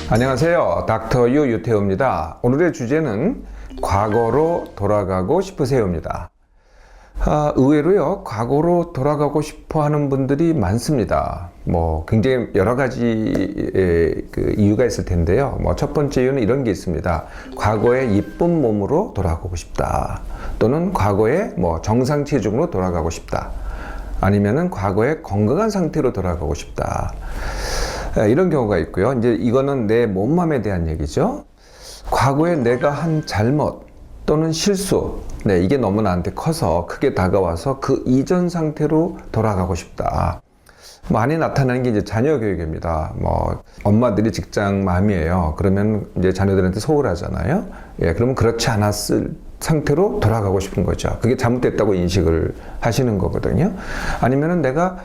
안녕하세요. 닥터 유 유태우입니다. 오늘의 주제는 과거로 돌아가고 싶으세요입니다. 의외로요, 과거로 돌아가고 싶어 하는 분들이 많습니다. 굉장히 여러 가지 이유가 있을 텐데요. 첫 번째 이유는 이런 게 있습니다. 과거의 이쁜 몸으로 돌아가고 싶다. 또는 과거의 정상 체중으로 돌아가고 싶다. 아니면은 과거의 건강한 상태로 돌아가고 싶다. 이런 경우가 있고요. 이제 이거는 내 몸맘에 대한 얘기죠. 과거에 내가 한 잘못 또는 실수, 이게 너무 나한테 커서 크게 다가와서 그 이전 상태로 돌아가고 싶다. 많이 나타나는 게 이제 자녀 교육입니다. 엄마들이 직장맘이에요. 그러면 이제 자녀들한테 소홀하잖아요. 그러면 그렇지 않았을 상태로 돌아가고 싶은 거죠. 그게 잘못됐다고 인식을 하시는 거거든요. 아니면은 내가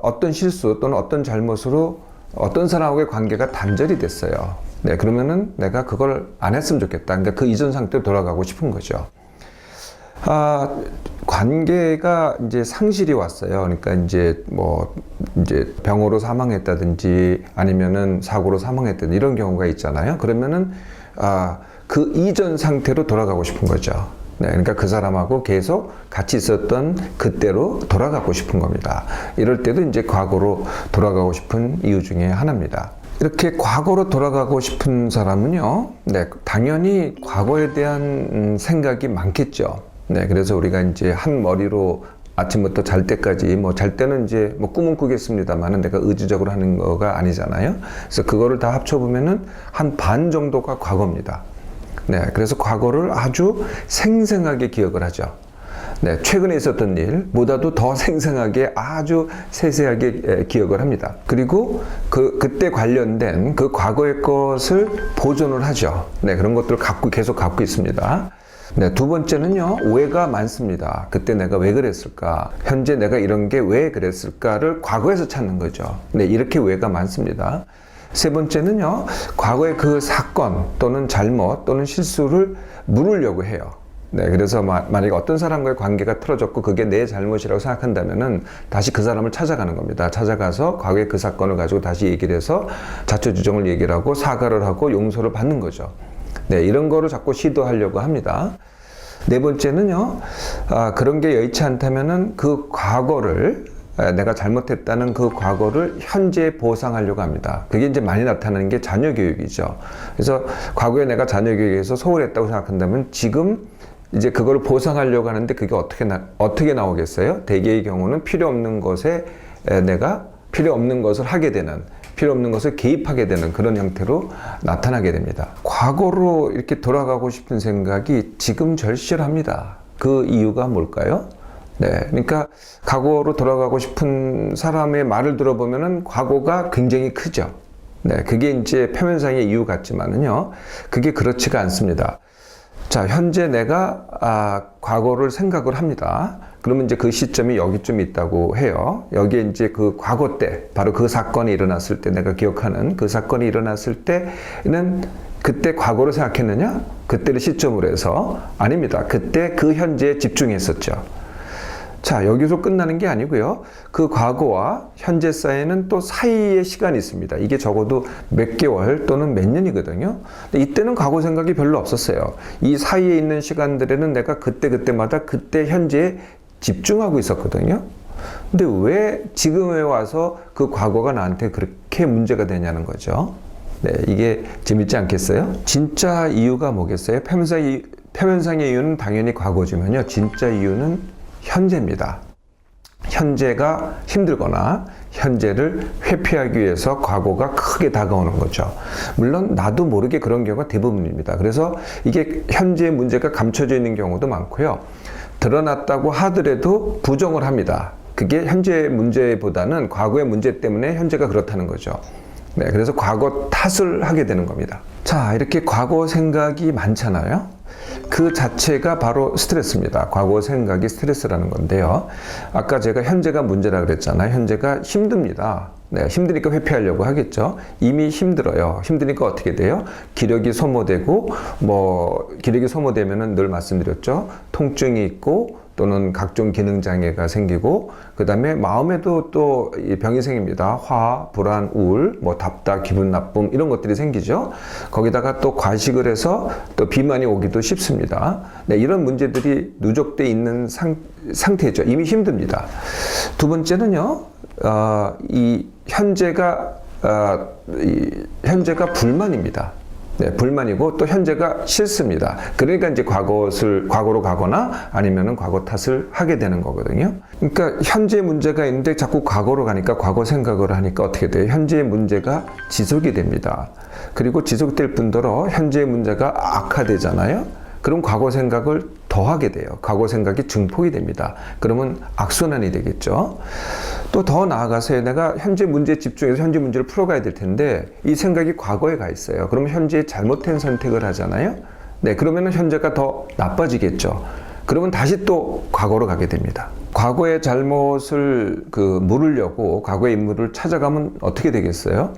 어떤 실수 또는 어떤 잘못으로 어떤 사람하고의 관계가 단절이 됐어요. 그러면은 내가 그걸 안 했으면 좋겠다. 그러니까 그 이전 상태로 돌아가고 싶은 거죠. 관계가 이제 상실이 왔어요. 그러니까 이제 병으로 사망했다든지 아니면은 사고로 사망했다든지 이런 경우가 있잖아요. 그러면은 그 이전 상태로 돌아가고 싶은 거죠. 그러니까 그 사람하고 계속 같이 있었던 그때로 돌아가고 싶은 겁니다. 이럴 때도 이제 과거로 돌아가고 싶은 이유 중에 하나입니다. 이렇게 과거로 돌아가고 싶은 사람은요, 당연히 과거에 대한 생각이 많겠죠. 그래서 우리가 이제 한 머리로 아침부터 잘 때까지, 잘 때는 이제 꿈은 꾸겠습니다만은 내가 의지적으로 하는 거가 아니잖아요. 그래서 그거를 다 합쳐보면은 한 반 정도가 과거입니다. 그래서 과거를 아주 생생하게 기억을 하죠. 최근에 있었던 일보다도 더 생생하게 아주 세세하게 기억을 합니다. 그리고 그때 관련된 그 과거의 것을 보존을 하죠. 그런 것들을 계속 갖고 있습니다. 두 번째는요, 오해가 많습니다. 그때 내가 왜 그랬을까? 현재 내가 이런 게 왜 그랬을까를 과거에서 찾는 거죠. 이렇게 오해가 많습니다. 세 번째는요, 과거의 그 사건 또는 잘못 또는 실수를 물으려고 해요. 그래서 만약에 어떤 사람과의 관계가 틀어졌고 그게 내 잘못이라고 생각한다면은 다시 그 사람을 찾아가는 겁니다. 찾아가서 과거의 그 사건을 가지고 다시 얘기를 해서 자초지종을 얘기를 하고 사과를 하고 용서를 받는 거죠. 이런 거를 자꾸 시도하려고 합니다. 네 번째는요, 그런 게 여의치 않다면은 그 과거를 내가 잘못했다는 그 과거를 현재 보상하려고 합니다. 그게 이제 많이 나타나는 게 자녀 교육이죠. 그래서 과거에 내가 자녀 교육에서 소홀했다고 생각한다면 지금 이제 그걸 보상하려고 하는데 그게 어떻게 나오겠어요? 대개의 경우는 필요 없는 것에 내가 필요 없는 것을 하게 되는, 필요 없는 것을 개입하게 되는 그런 형태로 나타나게 됩니다. 과거로 이렇게 돌아가고 싶은 생각이 지금 절실합니다. 그 이유가 뭘까요? 그러니까 과거로 돌아가고 싶은 사람의 말을 들어보면은 과거가 굉장히 크죠. 그게 이제 표면상의 이유 같지만은요, 그게 그렇지가 않습니다. 자, 현재 내가 과거를 생각을 합니다. 그러면 이제 그 시점이 여기쯤 있다고 해요. 여기에 이제 그 과거 때, 바로 그 사건이 일어났을 때, 내가 기억하는 그 사건이 일어났을 때는 그때 과거로 생각했느냐? 그때를 시점으로 해서 아닙니다. 그때 그 현재에 집중했었죠. 자, 여기서 끝나는 게 아니고요. 그 과거와 현재 사이에는 또 사이의 시간이 있습니다. 이게 적어도 몇 개월 또는 몇 년이거든요. 근데 이때는 과거 생각이 별로 없었어요. 이 사이에 있는 시간들에는 내가 그때마다 그때 현재에 집중하고 있었거든요. 근데 왜 지금에 와서 그 과거가 나한테 그렇게 문제가 되냐는 거죠. 이게 재밌지 않겠어요? 진짜 이유가 뭐겠어요? 표면상의 이유는 당연히 과거지만요. 진짜 이유는 현재입니다. 현재가 힘들거나 현재를 회피하기 위해서 과거가 크게 다가오는 거죠. 물론 나도 모르게 그런 경우가 대부분입니다. 그래서 이게 현재의 문제가 감춰져 있는 경우도 많고요. 드러났다고 하더라도 부정을 합니다. 그게 현재의 문제보다는 과거의 문제 때문에 현재가 그렇다는 거죠. 그래서 과거 탓을 하게 되는 겁니다. 자, 이렇게 과거 생각이 많잖아요. 그 자체가 바로 스트레스입니다. 과거 생각이 스트레스라는 건데요. 아까 제가 현재가 문제라 그랬잖아요. 현재가 힘듭니다. 힘드니까 회피하려고 하겠죠. 이미 힘들어요. 힘드니까 어떻게 돼요? 기력이 소모되고, 기력이 소모되면은 늘 말씀드렸죠. 통증이 있고, 또는 각종 기능 장애가 생기고 그 다음에 마음에도 또 병이 생깁니다. 화, 불안, 우울, 뭐 답답, 기분 나쁨 이런 것들이 생기죠. 거기다가 또 과식을 해서 또 비만이 오기도 쉽습니다. 네, 이런 문제들이 누적돼 있는 상태죠. 이미 힘듭니다. 두 번째는요, 이 현재가 불만입니다. 네, 불만이고 또 현재가 싫습니다. 그러니까 이제 과거로 가거나 아니면은 과거 탓을 하게 되는 거거든요. 그러니까 현재 문제가 있는데 자꾸 과거로 가니까 과거 생각을 하니까 어떻게 돼요? 현재의 문제가 지속이 됩니다. 그리고 지속될 뿐더러 현재의 문제가 악화되잖아요. 그럼 과거 생각을 더 하게 돼요. 과거 생각이 증폭이 됩니다. 그러면 악순환이 되겠죠. 또 더 나아가서 내가 현재 문제에 집중해서 현재 문제를 풀어가야 될 텐데 이 생각이 과거에 가 있어요. 그러면 현재에 잘못된 선택을 하잖아요. 네, 그러면 현재가 더 나빠지겠죠. 그러면 다시 또 과거로 가게 됩니다. 과거의 잘못을 물으려고 과거의 인물을 찾아가면 어떻게 되겠어요?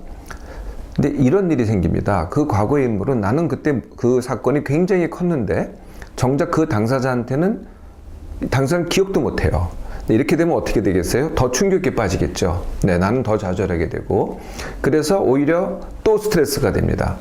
근데 이런 일이 생깁니다. 그 과거의 인물은 나는 그때 그 사건이 굉장히 컸는데 정작 그 당사자는 기억도 못해요. 이렇게 되면 어떻게 되겠어요? 더 충격에 빠지겠죠. 네, 나는 더 좌절하게 되고 그래서 오히려 또 스트레스가 됩니다.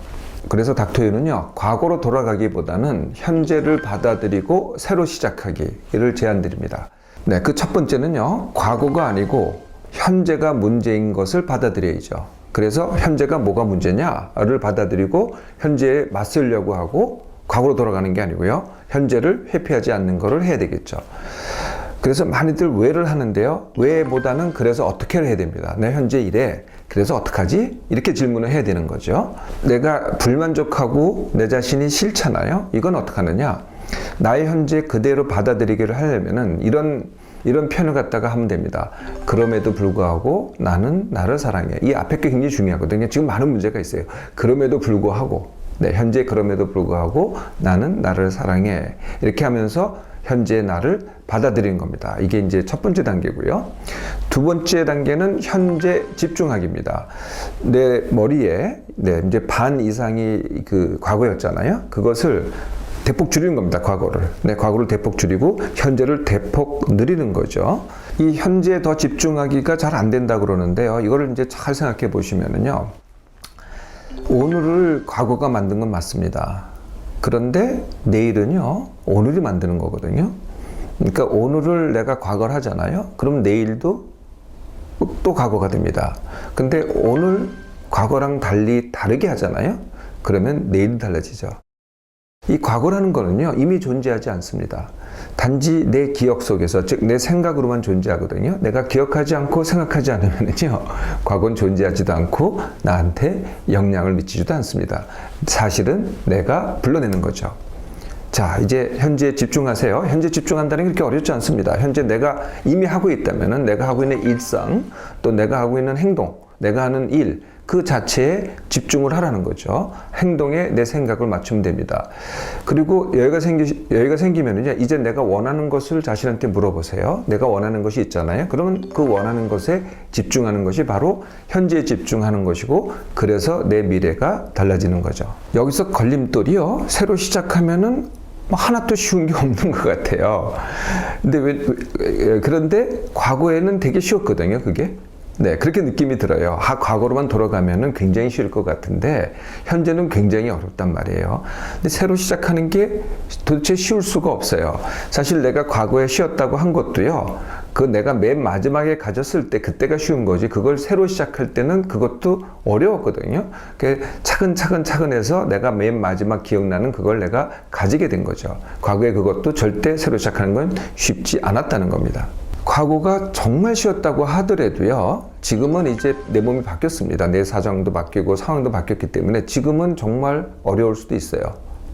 그래서 닥터유는요, 과거로 돌아가기보다는 현재를 받아들이고 새로 시작하기를 제안드립니다. 네, 그 첫 번째는요, 과거가 아니고 현재가 문제인 것을 받아들여야죠. 그래서 현재가 뭐가 문제냐를 받아들이고 현재에 맞서려고 하고 과거로 돌아가는 게 아니고요, 현재를 회피하지 않는 것을 해야 되겠죠. 그래서 많이들 왜를 하는데요, 왜보다는 그래서 어떻게를 해야 됩니다. 내 현재 이래, 그래서 어떡하지? 이렇게 질문을 해야 되는 거죠. 내가 불만족하고 내 자신이 싫잖아요. 이건 어떡하느냐? 나의 현재 그대로 받아들이기를 하려면은 이런 표현을 갖다가 하면 됩니다. 그럼에도 불구하고 나는 나를 사랑해. 이 앞에 게 굉장히 중요하거든요. 지금 많은 문제가 있어요. 그럼에도 불구하고, 네, 현재 그럼에도 불구하고 나는 나를 사랑해. 이렇게 하면서 현재의 나를 받아들이는 겁니다. 이게 이제 첫 번째 단계고요. 두 번째 단계는 현재 집중하기입니다. 내 머리에, 네, 이제 반 이상이 과거였잖아요. 그것을 대폭 줄이는 겁니다. 과거를. 네, 과거를 대폭 줄이고 현재를 대폭 늘리는 거죠. 이 현재에 더 집중하기가 잘 안 된다 그러는데요. 이거를 이제 잘 생각해 보시면은요. 오늘을 과거가 만든 건 맞습니다. 그런데 내일은요, 오늘이 만드는 거거든요. 그러니까 오늘을 내가 과거를 하잖아요. 그럼 내일도 또 과거가 됩니다. 근데 오늘 과거랑 달리 다르게 하잖아요. 그러면 내일도 달라지죠. 이 과거라는 거는요, 이미 존재하지 않습니다. 단지 내 기억 속에서, 즉 내 생각으로만 존재하거든요. 내가 기억하지 않고 생각하지 않으면요, 과거는 존재하지도 않고 나한테 영향을 미치지도 않습니다. 사실은 내가 불러내는 거죠. 자, 이제 현재에 집중하세요. 현재 집중한다는 게 그렇게 어렵지 않습니다. 현재 내가 이미 하고 있다면은 내가 하고 있는 일상, 또 내가 하고 있는 행동, 내가 하는 일, 그 자체에 집중을 하라는 거죠. 행동에 내 생각을 맞추면 됩니다. 그리고 여유가 생기면은요, 이제 내가 원하는 것을 자신한테 물어보세요. 내가 원하는 것이 있잖아요. 그러면 그 원하는 것에 집중하는 것이 바로 현재에 집중하는 것이고, 그래서 내 미래가 달라지는 거죠. 여기서 걸림돌이요, 새로 시작하면은 하나도 쉬운 게 없는 것 같아요. 그런데 과거에는 되게 쉬웠거든요, 그게. 네, 그렇게 느낌이 들어요. 과거로만 돌아가면은 굉장히 쉬울 것 같은데, 현재는 굉장히 어렵단 말이에요. 근데 새로 시작하는 게 도대체 쉬울 수가 없어요. 사실 내가 과거에 쉬었다고 한 것도요, 내가 맨 마지막에 가졌을 때 그때가 쉬운 거지, 그걸 새로 시작할 때는 그것도 어려웠거든요. 차근차근 해서 내가 맨 마지막 기억나는 그걸 내가 가지게 된 거죠. 과거에 그것도 절대 새로 시작하는 건 쉽지 않았다는 겁니다. 과거가 정말 쉬웠다고 하더라도요, 지금은 이제 내 몸이 바뀌었습니다. 내 사정도 바뀌고 상황도 바뀌었기 때문에 지금은 정말 어려울 수도 있어요.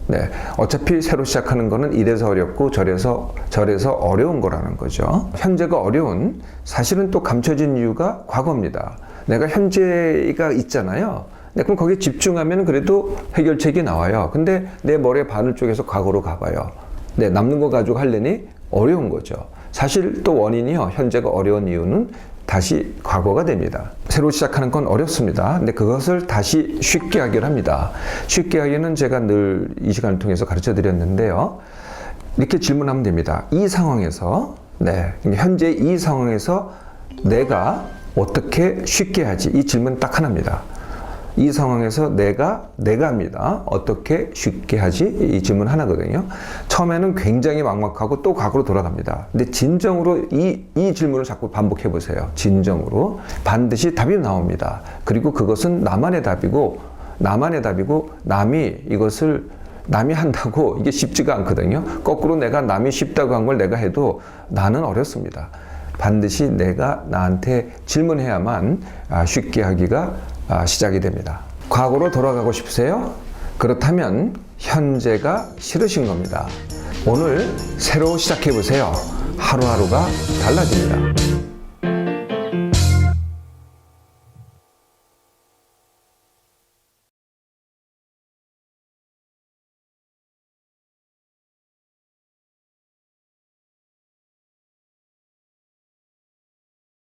네, 어차피 새로 시작하는 거는 이래서 어렵고 저래서 어려운 거라는 거죠. 현재가 어려운, 사실은 또 감춰진 이유가 과거입니다. 내가 현재가 있잖아요. 네, 그럼 거기에 집중하면 그래도 해결책이 나와요. 근데 내 머리의 바늘 쪽에서 과거로 가봐요. 네, 남는 거 가지고 하려니 어려운 거죠. 사실 또 원인이요, 현재가 어려운 이유는 다시 과거가 됩니다. 새로 시작하는 건 어렵습니다. 근데 그것을 다시 쉽게 하기를 합니다. 쉽게 하기는 제가 늘 이 시간을 통해서 가르쳐 드렸는데요. 이렇게 질문하면 됩니다. 이 상황에서, 네, 현재 이 상황에서 내가 어떻게 쉽게 하지? 이 질문 딱 하나입니다. 이 상황에서 내가입니다. 어떻게 쉽게 하지? 이 질문 하나거든요. 처음에는 굉장히 막막하고 또 과거로 돌아갑니다. 근데 진정으로 이 질문을 자꾸 반복해 보세요. 진정으로. 반드시 답이 나옵니다. 그리고 그것은 나만의 답이고, 남이 한다고 이게 쉽지가 않거든요. 거꾸로 내가 남이 쉽다고 한 걸 내가 해도 나는 어렵습니다. 반드시 내가 나한테 질문해야만 쉽게 하기가 시작이 됩니다. 과거로 돌아가고 싶으세요? 그렇다면 현재가 싫으신 겁니다. 오늘 새로 시작해 보세요. 하루하루가 달라집니다.